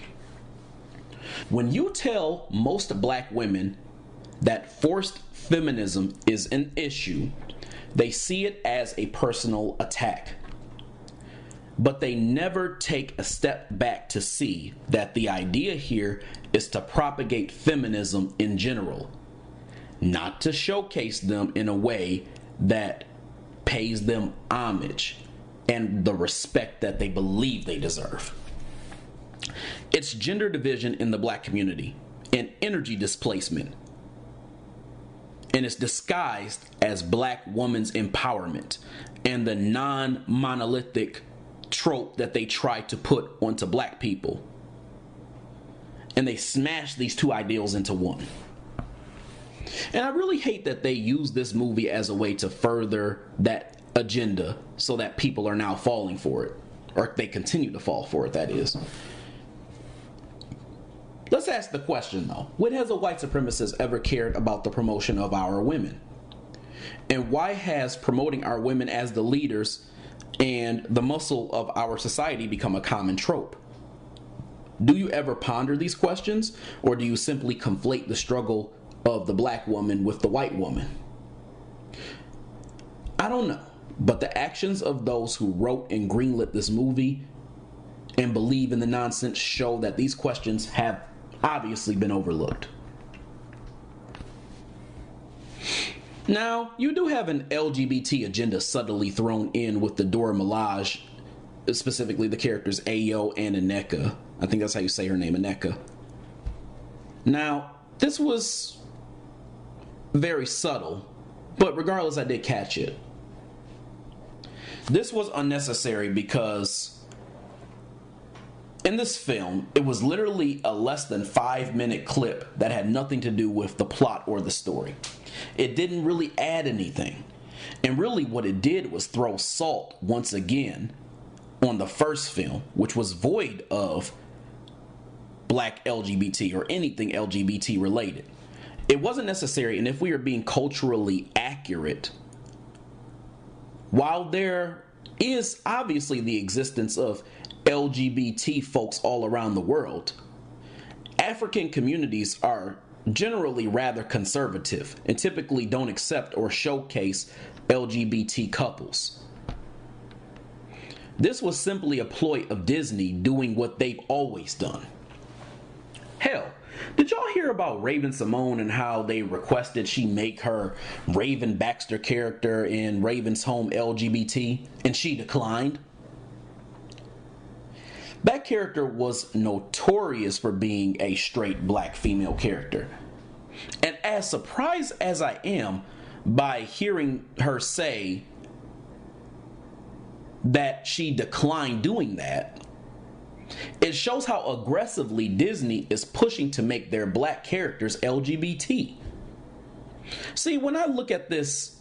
When you tell most black women that forced feminism is an issue, they see it as a personal attack. But they never take a step back to see that the idea here is to propagate feminism in general, not to showcase them in a way that pays them homage and the respect that they believe they deserve. It's gender division in the black community and energy displacement, and it's disguised as black woman's empowerment and the non-monolithic trope that they try to put onto black people. And they smash these two ideals into one. And I really hate that they use this movie as a way to further that agenda so that people are now falling for it. Or they continue to fall for it, that is. Let's ask the question though. When has a white supremacist ever cared about the promotion of our women? And why has promoting our women as the leaders and the muscle of our society become a common trope? Do you ever ponder these questions, or do you simply conflate the struggle of the black woman with the white woman? I don't know, but the actions of those who wrote and greenlit this movie and believe in the nonsense show that these questions have obviously been overlooked. Now, you do have an LGBT agenda subtly thrown in with the Dora Milaje, specifically the characters Ayo and Aneka. I think that's how you say her name, Aneka. Now, this was very subtle, but regardless, I did catch it. This was unnecessary because in this film, it was literally a less than 5-minute clip that had nothing to do with the plot or the story. It didn't really add anything. And really what it did was throw salt once again on the first film, which was void of black LGBT or anything LGBT related. It wasn't necessary, and if we are being culturally accurate, while there is obviously the existence of LGBT folks all around the world, African communities are generally rather conservative and typically don't accept or showcase LGBT couples. This was simply a ploy of Disney doing what they've always done. Hell, did y'all hear about Raven-Symoné and how they requested she make her Raven Baxter character in Raven's Home LGBT, and she declined? That character was notorious for being a straight black female character. And as surprised as I am by hearing her say that she declined doing that, it shows how aggressively Disney is pushing to make their black characters LGBT. See, when I look at this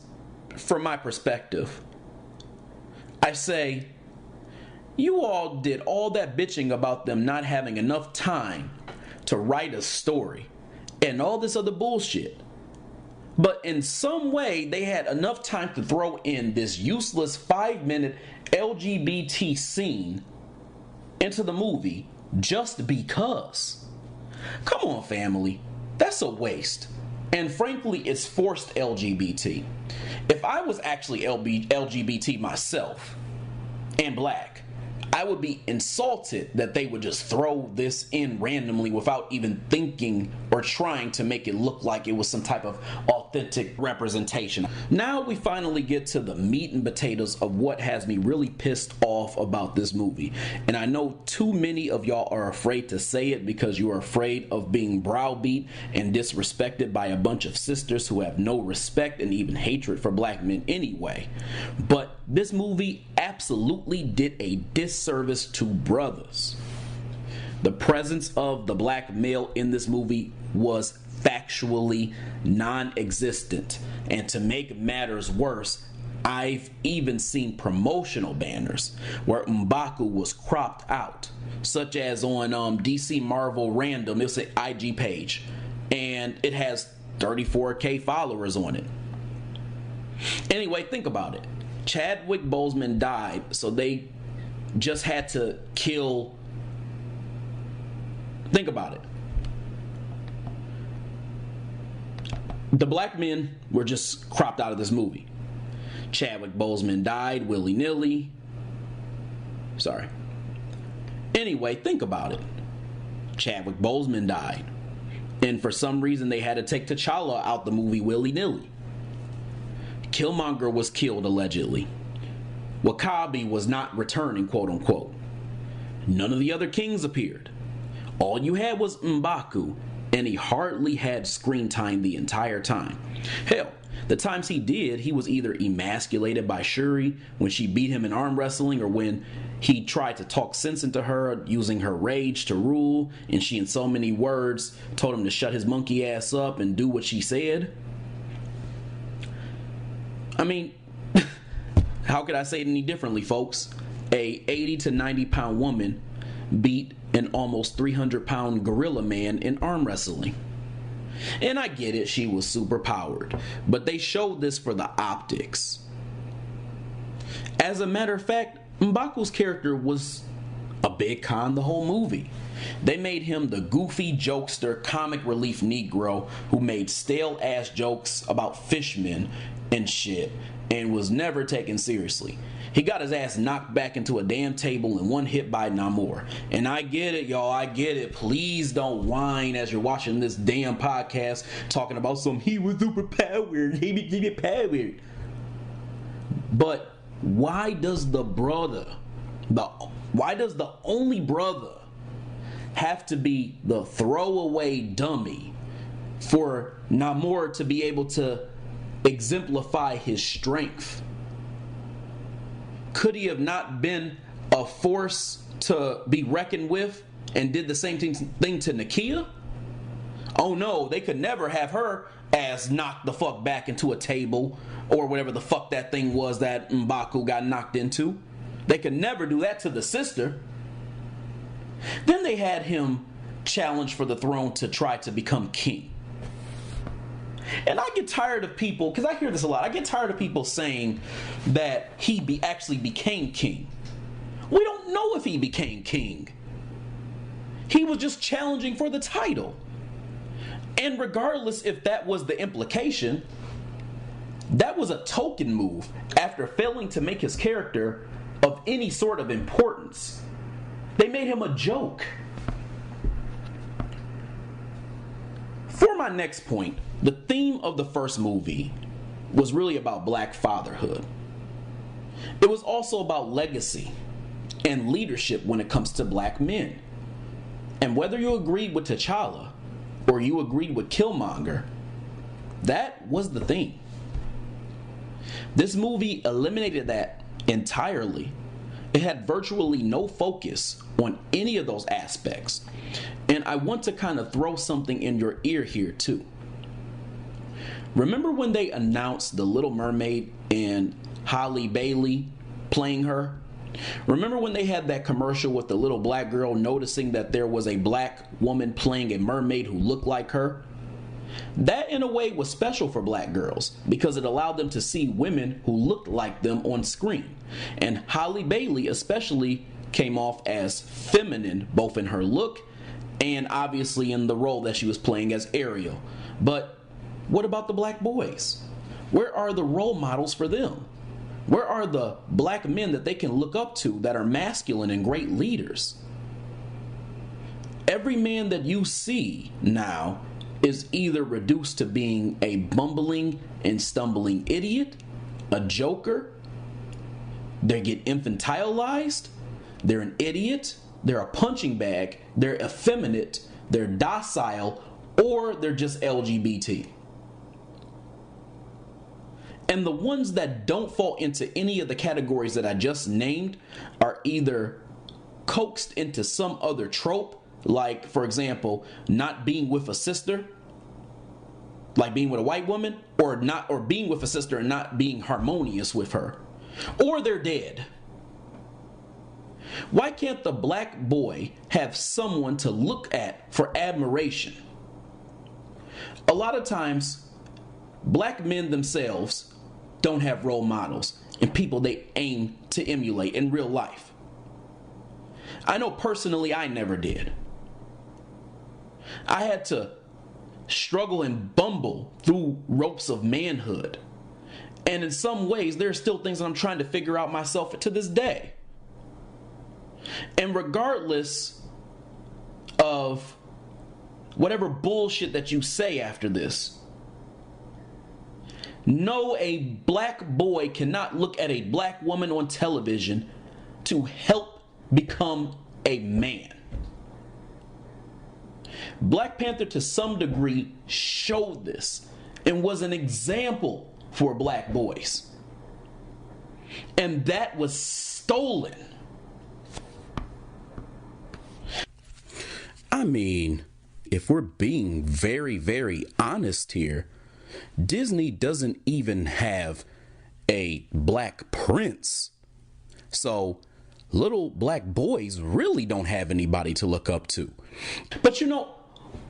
from my perspective, I say, you all did all that bitching about them not having enough time to write a story and all this other bullshit. But in some way, they had enough time to throw in this useless 5-minute LGBT scene into the movie just because. Come on, family. That's a waste. And frankly, it's forced LGBT. If I was actually LGBT myself and black, I would be insulted that they would just throw this in randomly without even thinking or trying to make it look like it was some type of authentic representation. Now we finally get to the meat and potatoes of what has me really pissed off about this movie. And I know too many of y'all are afraid to say it because you are afraid of being browbeat and disrespected by a bunch of sisters who have no respect and even hatred for black men anyway. But this movie absolutely did a disservice to brothers. The presence of the black male in this movie was factually non-existent. And to make matters worse, I've even seen promotional banners where M'Baku was cropped out, such as on DC Marvel Random. It's an IG page, and it has 34K followers on it. Anyway, think about it. Chadwick Boseman died, so they just had to kill. Think about it. The black men were just cropped out of this movie. Chadwick Boseman died willy-nilly. Sorry. Anyway, think about it. Chadwick Boseman died. And for some reason, they had to take T'Challa out the movie willy-nilly. Killmonger was killed, allegedly. W'Kabi was not returning, quote-unquote. None of the other kings appeared. All you had was M'Baku, and he hardly had screen time the entire time. Hell, the times he did, he was either emasculated by Shuri when she beat him in arm wrestling, or when he tried to talk sense into her using her rage to rule, and she in so many words told him to shut his monkey ass up and do what she said. I mean, how could I say it any differently, folks? A 80 to 90 pound woman beat an almost 300-pound gorilla man in arm wrestling. And I get it, she was super powered, but they showed this for the optics. As a matter of fact, M'Baku's character was a big con the whole movie. They made him the goofy jokester, comic relief Negro who made stale ass jokes about fishmen and shit and was never taken seriously. He got his ass knocked back into a damn table in one hit by Namor. And I get it, y'all, I get it. Please don't whine as you're watching this damn podcast talking about he was superpowered, he became powered. But why does the only brother have to be the throwaway dummy for Namor to be able to exemplify his strength? Could he have not been a force to be reckoned with and did the same thing to Nakia? Oh no, they could never have her ass knocked the fuck back into a table or whatever the fuck that thing was that M'Baku got knocked into. They could never do that to the sister. Then they had him challenged for the throne to try to become king. And I get tired of people, because I hear this a lot, I get tired of people saying that he actually became king. We don't know if he became king. He was just challenging for the title. And regardless if that was the implication, that was a token move after failing to make his character of any sort of importance. They made him a joke. For my next point, the theme of the first movie was really about black fatherhood. It was also about legacy and leadership when it comes to black men. And whether you agreed with T'Challa or you agreed with Killmonger, that was the theme. This movie eliminated that entirely. It had virtually no focus on any of those aspects. And I want to kind of throw something in your ear here too. Remember when they announced The Little Mermaid and Halle Bailey playing her? Remember when they had that commercial with the little black girl noticing that there was a black woman playing a mermaid who looked like her? That in a way was special for black girls because it allowed them to see women who looked like them on screen. And Halle Bailey especially came off as feminine, both in her look and obviously in the role that she was playing as Ariel. But what about the black boys? Where are the role models for them? Where are the black men that they can look up to that are masculine and great leaders? Every man that you see now is either reduced to being a bumbling and stumbling idiot, a joker, they get infantilized, they're an idiot, they're a punching bag, they're effeminate, they're docile, or they're just LGBT. And the ones that don't fall into any of the categories that I just named are either coaxed into some other trope, like, for example, not being with a sister, like being with a white woman, or being with a sister and not being harmonious with her, or they're dead. Why can't the black boy have someone to look at for admiration? A lot of times, black men themselves don't have role models and people they aim to emulate in real life. I know personally I never did. I had to struggle and bumble through ropes of manhood. And in some ways, there are still things that I'm trying to figure out myself to this day. And regardless of whatever bullshit that you say after this, no, a black boy cannot look at a black woman on television to help become a man. Black Panther, to some degree, showed this and was an example for black boys. And that was stolen. I mean, if we're being very, very honest here, Disney doesn't even have a black prince. So little black boys really don't have anybody to look up to. But you know,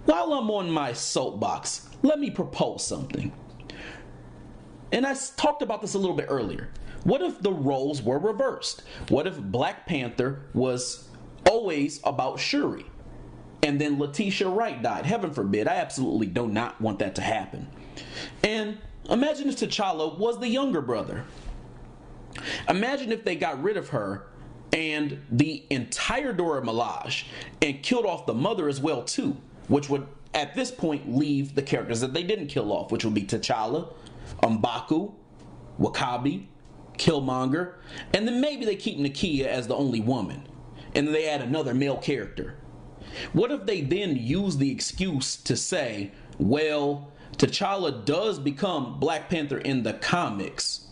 while I'm on my soapbox, let me propose something. And I talked about this a little bit earlier. What if the roles were reversed? What if Black Panther was always about Shuri? And then Letitia Wright died. Heaven forbid. I absolutely do not want that to happen. And imagine if T'Challa was the younger brother. Imagine if they got rid of her and the entire Dora Milaje and killed off the mother as well too, which would at this point leave the characters that they didn't kill off, which would be T'Challa, M'Baku, W'Kabi, Killmonger, and then maybe they keep Nakia as the only woman, and then they add another male character. What if they then use the excuse to say, well, T'Challa does become Black Panther in the comics,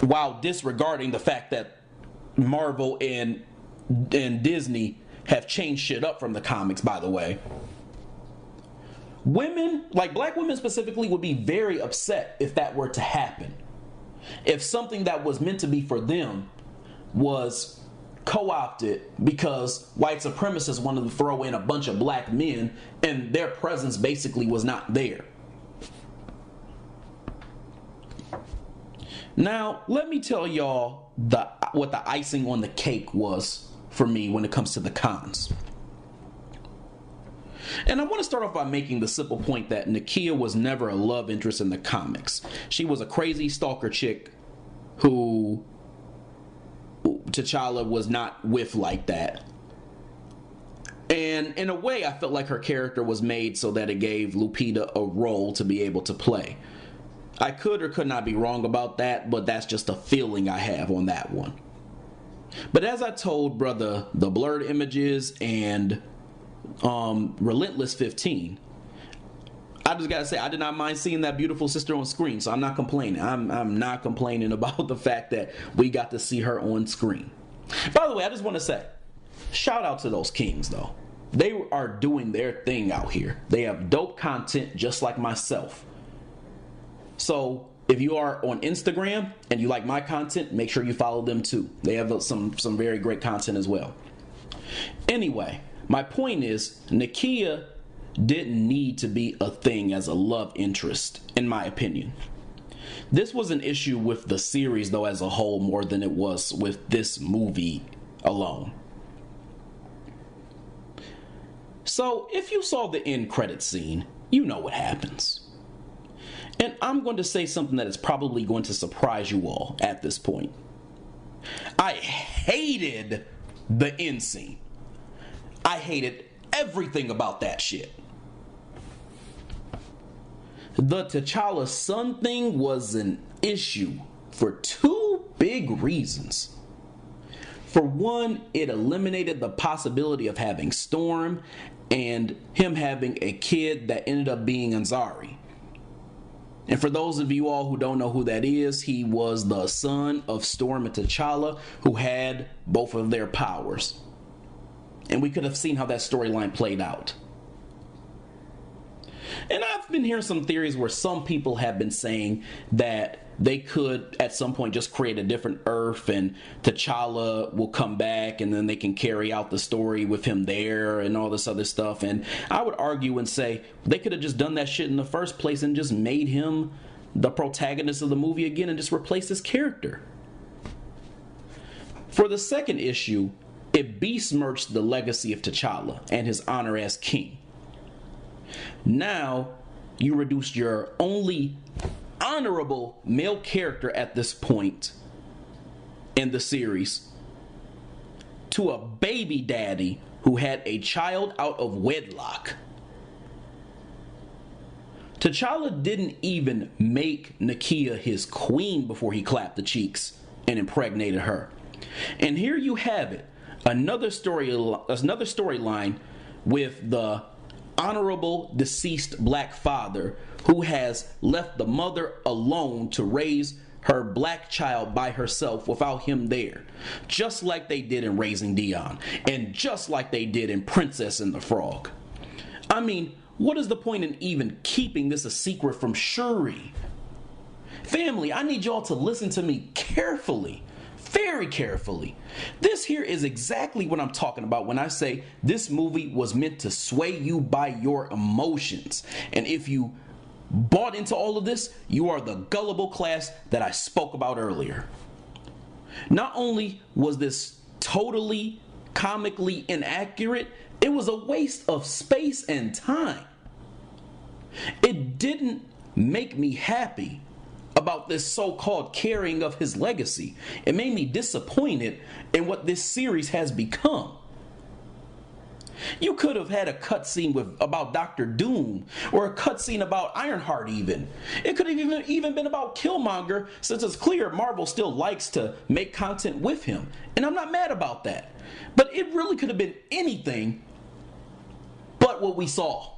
while disregarding the fact that Marvel and Disney have changed shit up from the comics, by the way. Women, like black women specifically, would be very upset if that were to happen. If something that was meant to be for them was co-opted because white supremacists wanted to throw in a bunch of black men and their presence basically was not there. Now, let me tell y'all what the icing on the cake was for me when it comes to the cons. And I want to start off by making the simple point that Nakia was never a love interest in the comics. She was a crazy stalker chick who T'Challa was not with like that. And in a way, I felt like her character was made so that it gave Lupita a role to be able to play. I could or could not be wrong about that, but that's just a feeling I have on that one. But as I told brother, the blurred images and Relentless 15, I just gotta say, I did not mind seeing that beautiful sister on screen, so I'm not complaining. I'm not complaining about the fact that we got to see her on screen. By the way, I just want to say, shout out to those kings, though. They are doing their thing out here. They have dope content just like myself. So if you are on Instagram and you like my content, make sure you follow them too. They have some very great content as well. Anyway, my point is, Nakia didn't need to be a thing as a love interest, in my opinion. This was an issue with the series, though, as a whole, more than it was with this movie alone. So, if you saw the end credit scene, you know what happens. And I'm going to say something that is probably going to surprise you all at this point. I hated the end scene. I hated everything about that shit. The T'Challa son thing was an issue for two big reasons. For one, it eliminated the possibility of having Storm and him having a kid that ended up being Ansari. And for those of you all who don't know who that is, he was the son of Storm and T'Challa, who had both of their powers. And we could have seen how that storyline played out. And I've been hearing some theories where some people have been saying that they could at some point just create a different Earth and T'Challa will come back and then they can carry out the story with him there and all this other stuff. And I would argue and say they could have just done that shit in the first place and just made him the protagonist of the movie again and just replaced his character. For the second issue, it besmirched the legacy of T'Challa and his honor as king. Now, you reduced your only honorable male character at this point in the series to a baby daddy who had a child out of wedlock. T'Challa didn't even make Nakia his queen before he clapped the cheeks and impregnated her. And here you have it, another storyline with the honorable deceased black father who has left the mother alone to raise her black child by herself without him there, just like they did in Raising Dion and just like they did in Princess and the Frog. I mean, what is the point in even keeping this a secret from Shuri? Family, I need y'all to listen to me carefully. Very carefully. This here is exactly what I'm talking about when I say this movie was meant to sway you by your emotions. And if you bought into all of this, you are the gullible class that I spoke about earlier. Not only was this totally comically inaccurate, it was a waste of space and time. It didn't make me happy about this so-called carrying of his legacy. It made me disappointed in what this series has become. You could have had a cutscene about Doctor Doom, or a cutscene about Ironheart even. It could have even been about Killmonger, since it's clear Marvel still likes to make content with him. And I'm not mad about that. But it really could have been anything but what we saw.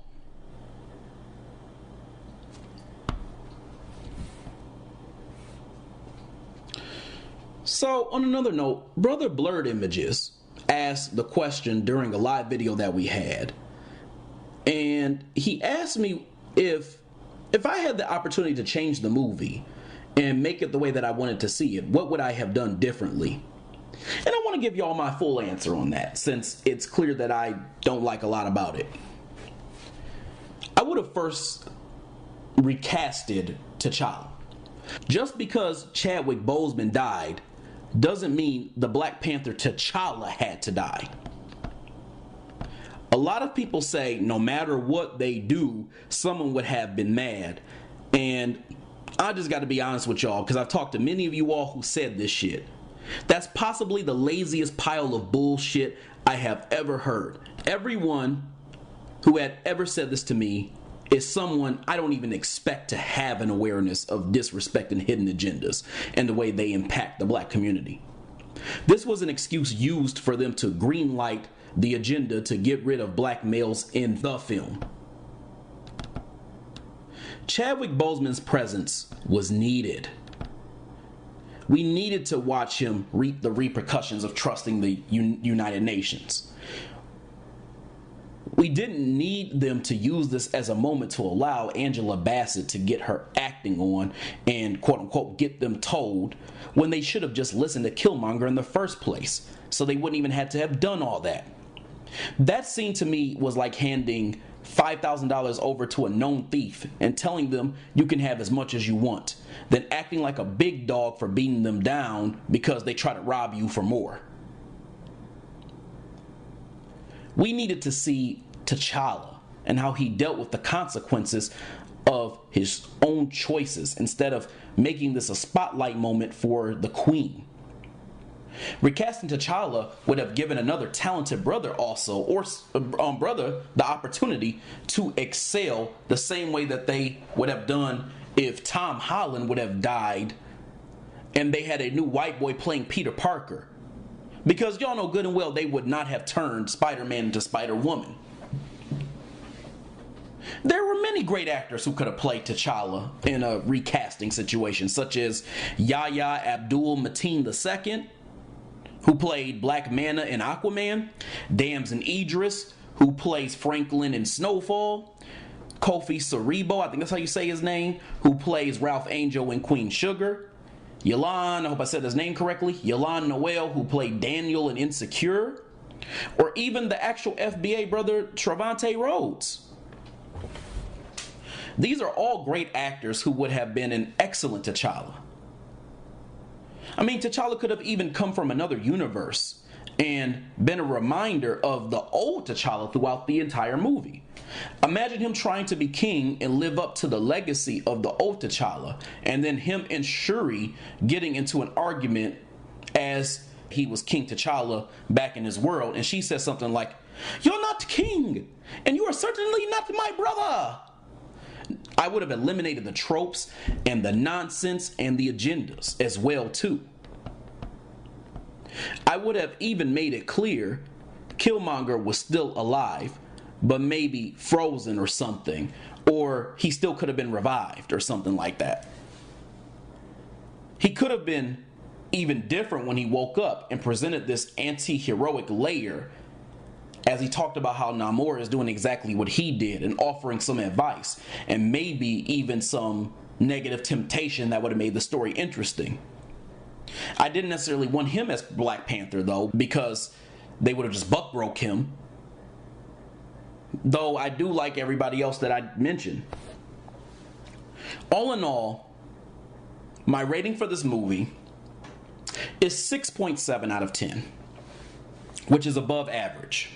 So, on another note, Brother Blurred Images asked the question during a live video that we had. And he asked me if I had the opportunity to change the movie and make it the way that I wanted to see it, what would I have done differently? And I want to give y'all my full answer on that, since it's clear that I don't like a lot about it. I would have first recasted T'Challa. Just because Chadwick Boseman died doesn't mean the Black Panther T'Challa had to die. A lot of people say no matter what they do, someone would have been mad. And I just got to be honest with y'all, because I've talked to many of you all who said this shit. That's possibly the laziest pile of bullshit I have ever heard. Everyone who had ever said this to me is someone I don't even expect to have an awareness of disrespect and hidden agendas and the way they impact the black community. This was an excuse used for them to greenlight the agenda to get rid of black males in the film. Chadwick Boseman's presence was needed. We needed to watch him reap the repercussions of trusting the United Nations. We didn't need them to use this as a moment to allow Angela Bassett to get her acting on and quote unquote get them told, when they should have just listened to Killmonger in the first place, so they wouldn't even have to have done all that. That scene to me was like handing $5,000 over to a known thief and telling them you can have as much as you want, then acting like a big dog for beating them down because they try to rob you for more. We needed to see T'Challa and how he dealt with the consequences of his own choices instead of making this a spotlight moment for the Queen. Recasting T'Challa would have given another talented brother brother the opportunity to excel the same way that they would have done if Tom Holland would have died and they had a new white boy playing Peter Parker. Because y'all know good and well they would not have turned Spider-Man into Spider-Woman. There were many great actors who could have played T'Challa in a recasting situation, such as Yahya Abdul-Mateen II, who played Black Manta in Aquaman, Damson Idris, who plays Franklin in Snowfall, Kofi Siriboe, I think that's how you say his name, who plays Ralph Angel in Queen Sugar, Yalan, I hope I said his name correctly, Yalan Noel, who played Daniel in Insecure, or even the actual FBA brother Trevante Rhodes. These are all great actors who would have been an excellent T'Challa. I mean, T'Challa could have even come from another universe and been a reminder of the old T'Challa throughout the entire movie. Imagine him trying to be king and live up to the legacy of the old T'Challa, and then him and Shuri getting into an argument as he was King T'Challa back in his world, and she says something like, "You're not king, and you are certainly not my brother." I would have eliminated the tropes and the nonsense and the agendas as well too. I would have even made it clear Killmonger was still alive, but maybe frozen or something, or he still could have been revived or something like that. He could have been even different when he woke up and presented this anti-heroic layer as he talked about how Namor is doing exactly what he did and offering some advice and maybe even some negative temptation that would have made the story interesting. I didn't necessarily want him as Black Panther though, because they would have just buck broke him. Though I do like everybody else that I mentioned. All in all, my rating for this movie is 6.7 out of 10, which is above average.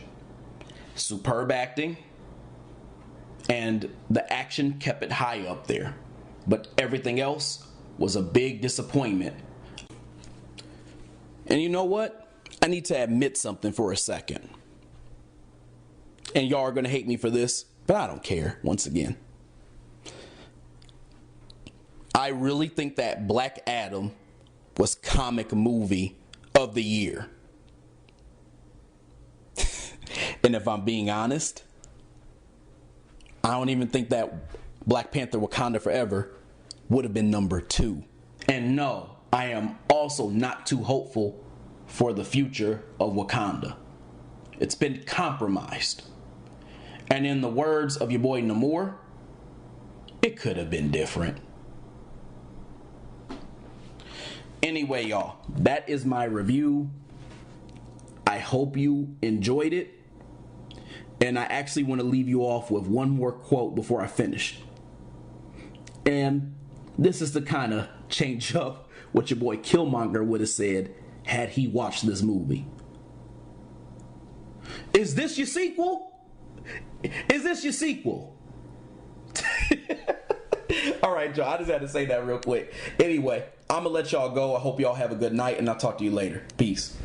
Superb acting, and the action kept it high up there, but everything else was a big disappointment. And you know what? I need to admit something for a second. And y'all are gonna hate me for this, but I don't care. Once again, I really think that Black Adam was comic movie of the year. And if I'm being honest, I don't even think that Black Panther Wakanda Forever would have been number 2. And no, I am also not too hopeful for the future of Wakanda. It's been compromised. And in the words of your boy Namor, it could have been different. Anyway, y'all, that is my review. I hope you enjoyed it. And I actually want to leave you off with one more quote before I finish. And this is to kind of change up what your boy Killmonger would have said had he watched this movie. Is this your sequel? Is this your sequel? All right, Joe. I just had to say that real quick. Anyway, I'm gonna let y'all go. I hope y'all have a good night, and I'll talk to you later. Peace.